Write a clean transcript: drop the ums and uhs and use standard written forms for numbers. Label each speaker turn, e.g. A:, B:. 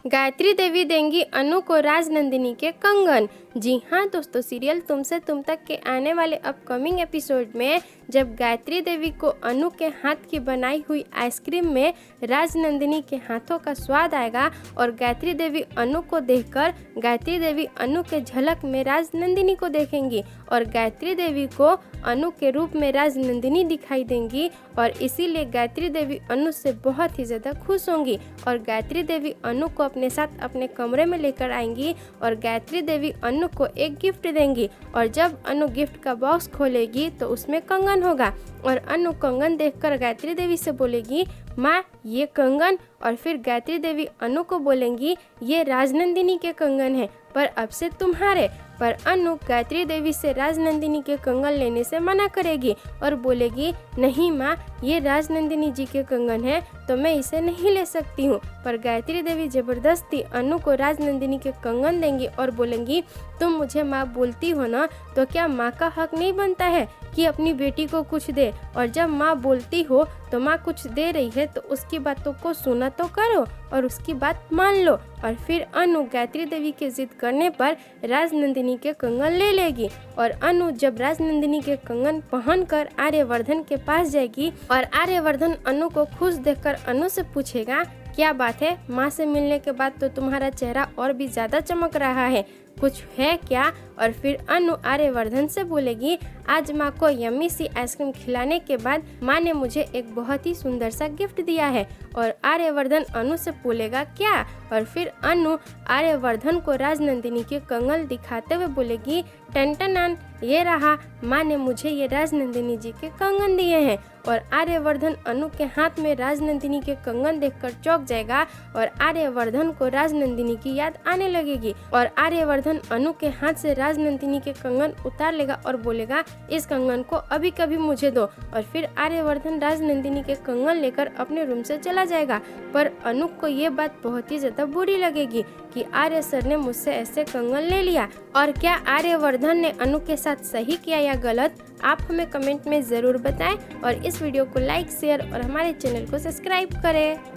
A: गायत्री देवी देंगी अनु को राजनंदिनी के कंगन। जी हाँ दोस्तों, सीरियल तुमसे तुम तक के आने वाले अपकमिंग एपिसोड में जब गायत्री देवी को अनु के हाथ की बनाई हुई आइसक्रीम में राजनंदिनी के हाथों का स्वाद आएगा और गायत्री देवी अनु को देखकर गायत्री देवी अनु के झलक में राजनंदिनी को देखेंगी और गायत्री देवी को अनु के रूप में राजनंदिनी दिखाई देंगी और इसीलिए गायत्री देवी अनु से बहुत ही ज़्यादा खुश होंगी और गायत्री देवी अनु को अपने साथ अपने कमरे में लेकर आएंगी और गायत्री देवी अनु को एक गिफ्ट देंगी और जब अनु गिफ्ट का बॉक्स खोलेगी तो उसमें कंगन होगा और अनु कंगन देखकर गायत्री देवी से बोलेगी, माँ ये कंगन। और फिर गायत्री देवी अनु को बोलेंगी, ये राजनंदिनी के कंगन है पर अब से तुम्हारे। पर अनु गायत्री देवी से राजनंदिनी के कंगन लेने से मना करेगी और बोलेगी, नहीं माँ ये राजनंदिनी जी के कंगन है तो मैं इसे नहीं ले सकती हूँ। पर गायत्री देवी जबरदस्ती अनु को राजनंदिनी के कंगन देंगी और बोलेंगी, तुम मुझे माँ बोलती हो ना, तो क्या माँ का हक नहीं बनता है कि अपनी बेटी को कुछ दे? और जब माँ बोलती हो तो माँ कुछ दे रही है तो उसकी बातों को सुना तो करो और उसकी बात मान लो। और फिर अनु गायत्री देवी के जिद करने पर राजनंदिनी के कंगन ले लेगी और अनु जब राजनंदिनी के कंगन पहनकर आर्यवर्धन के पास जाएगी और आर्यवर्धन अनु को खुश देखकर अनु से पूछेगा, क्या बात है, माँ से मिलने के बाद तो तुम्हारा चेहरा और भी ज़्यादा चमक रहा है, कुछ है क्या? और फिर अनु आर्यवर्धन से बोलेगी, आज माँ को यम्मी सी आइसक्रीम खिलाने के बाद माँ ने मुझे एक बहुत ही सुंदर सा गिफ्ट दिया है। और आर्यवर्धन अनु से बोलेगा, क्या? और फिर अनु आर्यवर्धन को राजनंदिनी के कंगन दिखाते हुए बोलेगी, टन ये रहा, माँ ने मुझे ये राजनंदिनी जी के कंगन दिए हैं। और आर्यवर्धन अनु के हाथ में राजनंदिनी के कंगन देखकर चौंक जाएगा और आर्यवर्धन को राजनंदिनी की याद आने लगेगी और आर्यवर्धन अनु के हाथ से राजनंदिनी के कंगन उतार लेगा और बोलेगा, इस कंगन को अभी कभी मुझे दो। और फिर आर्यवर्धन राजनंदिनी के कंगन लेकर अपने रूम से चला जाएगा। पर अनु को ये बात बहुत ही ज्यादा बुरी लगेगी कि आर्य सर ने मुझसे ऐसे कंगन ले लिया। और क्या आर्यवर्धन ने अनु के साथ सही किया या गलत, आप हमें कमेंट में ज़रूर बताएं और इस वीडियो को लाइक, शेयर और हमारे चैनल को सब्सक्राइब करें।